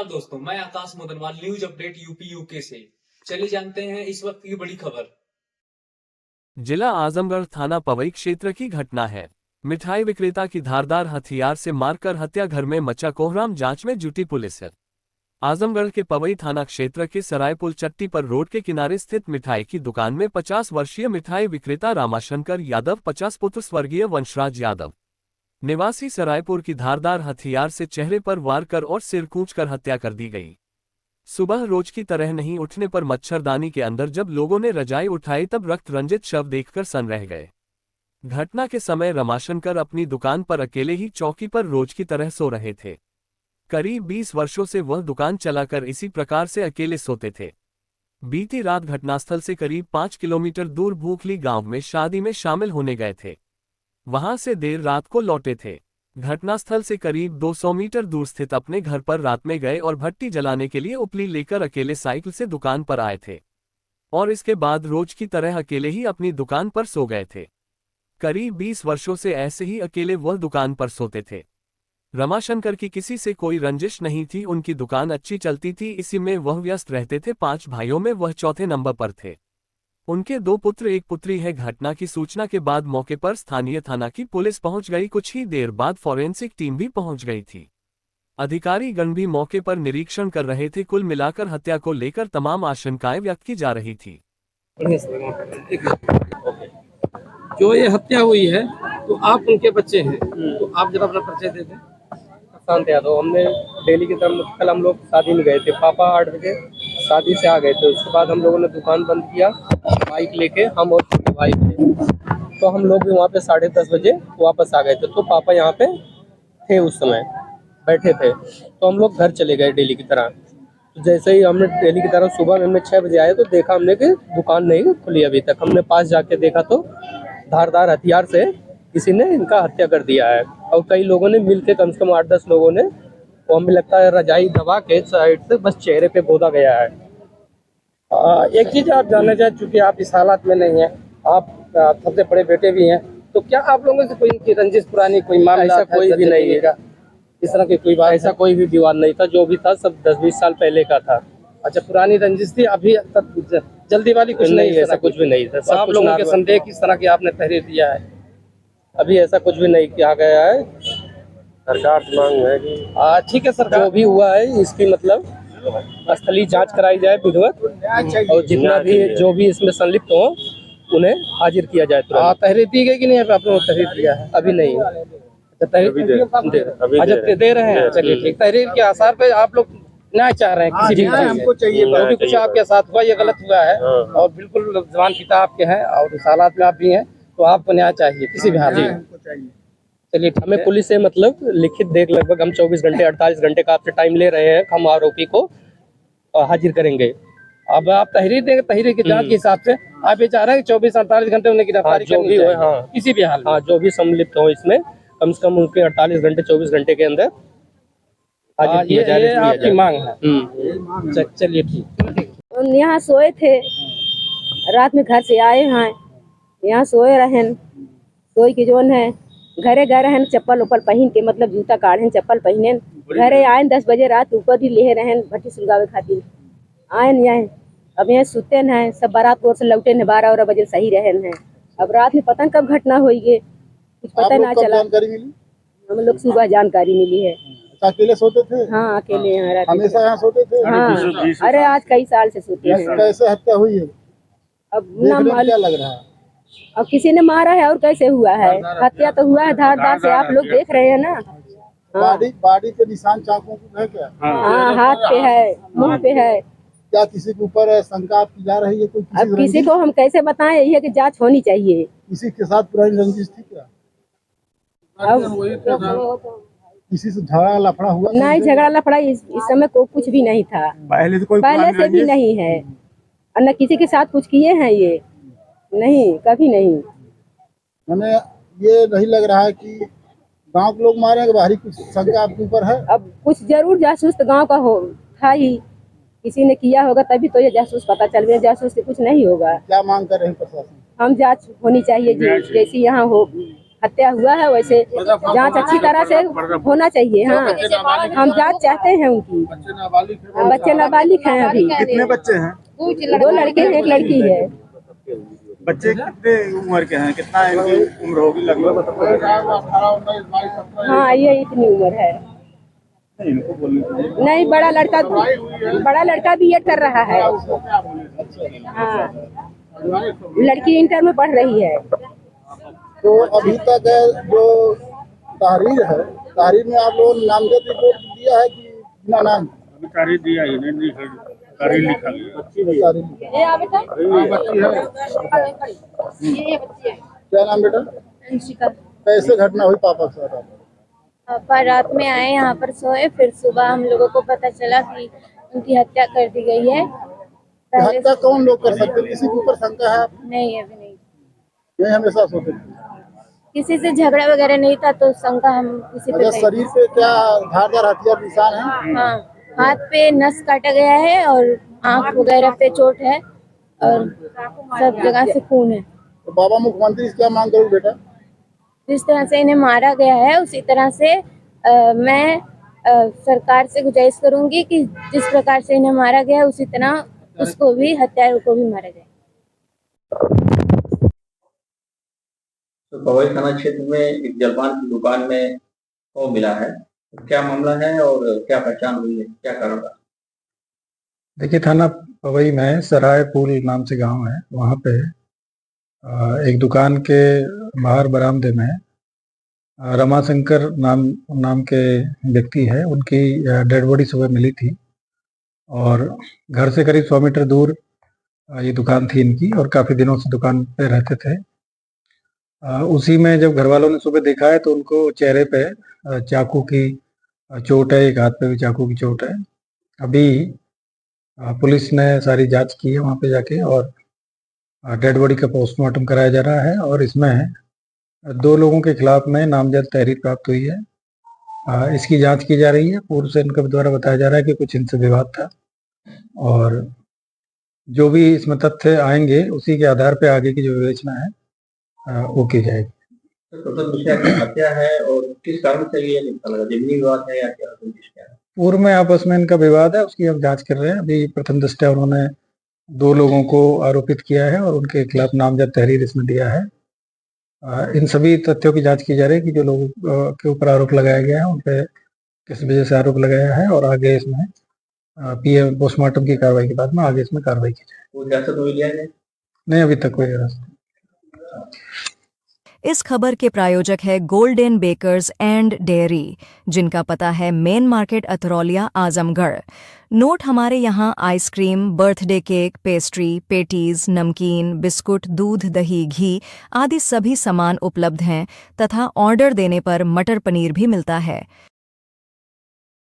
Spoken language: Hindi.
दोस्तों, मैं आकाश मदनवाल न्यूज अपडेट यूपी यूके से। चलिए जानते हैं इस वक्त की बड़ी खबर। जिला आजमगढ़ थाना पवई क्षेत्र की घटना है। मिठाई विक्रेता की धारदार हथियार से मारकर हत्या, घर में मचा कोहराम, जांच में जुटी पुलिस है। आजमगढ़ के पवई थाना क्षेत्र के सरायपुल चट्टी पर रोड के किनारे स्थित मिठाई की दुकान में 50 वर्षीय मिठाई विक्रेता रामाशंकर यादव 50 पुत्र स्वर्गीय वंशराज यादव निवासी सरायपुर की धारदार हथियार से चेहरे पर वार कर और सिर कूचकर हत्या कर दी गई। सुबह रोज की तरह नहीं उठने पर मच्छरदानी के अंदर जब लोगों ने रजाई उठाई तब रक्त रंजित शव देखकर सन रह गए। घटना के समय रमाशंकर अपनी दुकान पर अकेले ही चौकी पर रोज की तरह सो रहे थे। करीब 20 वर्षों से वह दुकान चलाकर इसी प्रकार से अकेले सोते थे। बीती रात घटनास्थल से करीब 5 किलोमीटर दूर भूखली गांव में शादी में शामिल होने गए थे। वहां से देर रात को लौटे थे। घटनास्थल से करीब 200 मीटर दूर स्थित अपने घर पर रात में गए और भट्टी जलाने के लिए उपली लेकर अकेले साइकिल से दुकान पर आए थे और इसके बाद रोज की तरह अकेले ही अपनी दुकान पर सो गए थे। करीब 20 वर्षों से ऐसे ही अकेले वह दुकान पर सोते थे। रमाशंकर की किसी से कोई रंजिश नहीं थी, उनकी दुकान अच्छी चलती थी, इसी में वह व्यस्त रहते थे। 5 भाइयों में वह चौथे नंबर पर थे। उनके 2 पुत्र 1 पुत्री है। घटना की सूचना के बाद मौके पर स्थानीय थाना की पुलिस पहुंच गई। कुछ ही देर बाद फॉरेंसिक टीम भी पहुंच गई थी। अधिकारी गण भी मौके पर निरीक्षण कर रहे थे। कुल मिलाकर हत्या को लेकर तमाम आशंकाएं व्यक्त की जा रही थी। जो ये हत्या हुई है तो आप उनके बच्चे हैं, तो आप जरा अपना परिचय दे दें। शांत यादव। हमने डेली की तरह कल हम लोग शादी में गए थे। पापा 8 बजे शादी से आ गए थे। उसके बाद हम लोगों ने दुकान बंद किया, बाइक लेके हम और छोटे भाई थे। तो हम लोग भी वहाँ पे 10:30 बजे वापस आ गए थे। तो पापा यहाँ पे थे, उस समय बैठे थे। तो हम लोग घर चले गए डेली की तरह। तो जैसे ही हमने डेली की तरह सुबह में 6 बजे आए तो देखा हमने कि दुकान नहीं खुली अभी तक। हमने पास जाके देखा तो धारदार हथियार से किसी ने इनका हत्या कर दिया है और कई लोगों ने मिलकर कम से कम 8-10 लोगों ने, वो हमें लगता है रजाई दबा के साइड से बस चेहरे पे गोदा गया है। एक चीज आप जानना चाहें, चूंकि आप इस हालात में नहीं है, आप सबसे बड़े बेटे भी हैं, तो क्या आप लोगों से कोई इनकी रंजिश पुरानी कोई मामला ऐसा कोई भी नहीं है। इस तरह की कोई बात? ऐसा कोई भी विवाद नहीं था। जो भी था सब 10-20 साल पहले का था। अच्छा, पुरानी रंजिश थी, अभी तक जल्दी वाली कुछ नहीं है? ऐसा कुछ भी नहीं था। आप लोगों के संदेह किस तरह की आपने तहरीर दिया है? अभी ऐसा कुछ भी नहीं किया गया है। सरकार से मांग है कि ठीक है सरकार, जो भी हुआ है इसकी मतलब स्थलीय जांच कराई जाए विधिवत, और जितना भी जो भी इसमें संलिप्त हो उन्हें हाजिर किया जाए तुरंत। तहरीर दी गई कि नहीं? आप लोगों ने तहरीर दिया है? अभी नहीं। अच्छा, दे रहे हैं। चलिए ठीक। तहरीर के आसार पे आप लोग न्याय चाह रहे हैं? किसी भी हमको चाहिए, जो भी कुछ आपके साथ हुआ ये गलत हुआ है और बिल्कुल जवान पिता आपके हैं और इस हालात में आप भी हैं, तो आपको न्याय चाहिए किसी भी हाल में। चलिए, हमें पुलिस से मतलब लिखित देख, लगभग हम 24 घंटे 48 घंटे का आपसे टाइम ले रहे हैं। हम आरोपी को हाजिर करेंगे। अब आप तहरीर देंगे, तहरीर की जांच के हिसाब से आप ये चाह रहे हैं कि 24-48 घंटे उन्हें गिरफ्तारी करनी चाहिए? हाँ, किसी भी हाल में। हाँ, जो भी सम्मिलित हो इसमें कम से कम उनके 48 घंटे 24 घंटे के अंदर हाजिर किया जाए। ये आपकी मांग है? चलिए ठीक। यहाँ सोए थे, रात में घर से आए हैं, यहाँ सोए रहें। सोई के जोन है घरे गए रहें, चप्पल उप्पल पहन के, मतलब जूता काढ़े चप्पल पहने घरे आए। 10 बजे रात ऊपर ही ले रहें भट्टी सुलगावे खातिर आए यहाँ। अब यहाँ सुते हैं, सब बारात कोर से लौटे हैं, 12 बजे सही रहे हैं। अब रात में पता कब घटना हुई है, कुछ पता ना चला। हम लोग सुबह जानकारी मिली है। अकेले सोते थे? हाँ, अकेले यहाँ हमेशा यहाँ सोते थे? हाँ, अरे आज कई साल से सोते हैं। कैसे हत्या हुई है? अब ना क्या लग रहा है? अब किसी ने मारा है और कैसे हुआ है? हत्या तो हुआ है धारदार से, आप लोग देख रहे हैं ना। बॉडी पे निशान चाकू है क्या? हाँ, हाथ पे है, मुंह पे है। क्या किसी के ऊपर शंका की जा रही है? कोई अब किसी को हम कैसे बताएं? यही है कि जांच होनी चाहिए। किसी के साथ पुरानी रंजिश थी क्या? अब किसी से झगड़ा लफड़ा हुआ? नहीं, झगड़ा लफड़ा इस समय को कुछ भी नहीं था। पहले तो कोई पहले से भी नहीं है और न किसी के साथ कुछ किए हैं ये, नहीं, कभी नहीं। मैंने ये नहीं लग रहा है कि गांव के लोग मारे हैं, बाहरी कुछ शंका आपके ऊपर है? अब कुछ जरूर जासूस तो गांव का हो था ही, किसी ने किया होगा तभी तो ये जासूस पता चल गया। जासूस से कुछ नहीं होगा। क्या मांग कर रहे हैं प्रशासन? हम जांच होनी चाहिए जी, जैसी यहाँ हो हत्या हुआ है, वैसे जांच अच्छी तरह से होना चाहिए। हाँ, हम जांच चाहते हैं उनकी। बच्चे नाबालिग हैं अभी। कितने बच्चे हैं? 2 लड़के हैं, 1 लड़की है। बच्चे कितने उम्र के हैं? कितना इनकी उम्र होगी लगभग? हाँ, ये इतनी उम्र है। इनको बोलनी चाहिए। नहीं, बड़ा लड़का बीएड कर रहा है। हाँ, लड़की इंटर में पढ़ रही है। तो अभी तक जो तहरीर है, तहरीर में आप लोगों ने नामजद रिपोर्ट दिया है कि बिना नाम? अभी तारीख दिया ही नहीं, तारीख लिखा गया। क्या नाम बेटा? अंशिका। कैसे घटना हुई पापा के साथ? पापा रात में आए यहाँ पर सोए, फिर सुबह हम लोगों को पता चला कि उनकी हत्या कर दी गई है। पहले हत्या कौन लोग कर सकते हैं? किसी के ऊपर शंका है? नहीं, अभी नहीं। यही हमेशा सोचते थे। किसी से झगड़ा वगैरह नहीं था तो शंका हम किसी पे अच्छा, नहीं। शरीर पे क्या धारदार हथियार निशान है? हाँ, हाथ पे नस काटा गया है और आँख वगैरह पे चोट है और सब जगह से खून है। तो बाबा मुख्यमंत्री से क्या मांग करोगे बेटा? जिस तरह से इन्हें मारा गया है उसी तरह से मैं सरकार से गुजारिश करूंगी कि जिस प्रकार से इन्हें मारा गया है उसी तरह उसको भी, हत्यारों को भी मारा जाए। तो पवई थाना क्षेत्र में एक जलपान की दुकान में वो मिला है, क्या मामला है और क्या पहचान हुई है, क्या कारण रहा? देखिए, थाना पवई में सराय पुल नाम से गांव है, वहाँ पे एक दुकान के बाहर बरामदे में रमाशंकर नाम के व्यक्ति है, उनकी डेड बॉडी सुबह मिली थी और घर से करीब 100 मीटर दूर ये दुकान थी इनकी और काफ़ी दिनों से दुकान पे रहते थे। उसी में जब घर वालों ने सुबह देखा है तो उनको चेहरे पे चाकू की चोट है, एक हाथ पे भी चाकू की चोट है। अभी पुलिस ने सारी जांच की है वहाँ पे जाके और डेड बॉडी का पोस्टमार्टम कराया जा रहा है और इसमें 2 लोगों के खिलाफ में नामजद तहरीर प्राप्त हुई है। इसकी जांच की जा रही है। पूर्व से इनके द्वारा बताया जा रहा है कि कुछ इनसे विवाद था और जो भी इसमें तथ्य आएंगे उसी के आधार पे आगे की जो विवेचना है वो की जाएगी। तो टोटल विषय हत्या है और किस कारण से ये निकल लगा, जमीनी विवाद है या क्या है? पूर्व में आपस में इनका विवाद है, उसकी हम जांच कर रहे हैं। अभी प्रथम दृष्टया उन्होंने 2 लोगों को आरोपित किया है और उनके खिलाफ नामजद तहरीर इसमें दिया है। इन सभी तथ्यों की जांच की जा रही है कि जो लोगों के ऊपर आरोप लगाया गया है उन पे किस वजह से आरोप लगाया है और आगे इसमें पीएम पोस्टमार्टम की कार्रवाई के बाद में आगे इसमें कार्रवाई की जाए। वो हिरासत में लिया है? नहीं, अभी तक कोई हिरासत नहीं। इस खबर के प्रायोजक है गोल्डन बेकर्स एंड डेयरी, जिनका पता है main market Atraulia Azamgarh. Note हमारे यहाँ ice cream, birthday cake, pastry, patties, नमकीन, बिस्कुट, दूध, दही, घी आदि सभी सामान उपलब्ध हैं तथा ऑर्डर देने पर मटर पनीर भी मिलता है।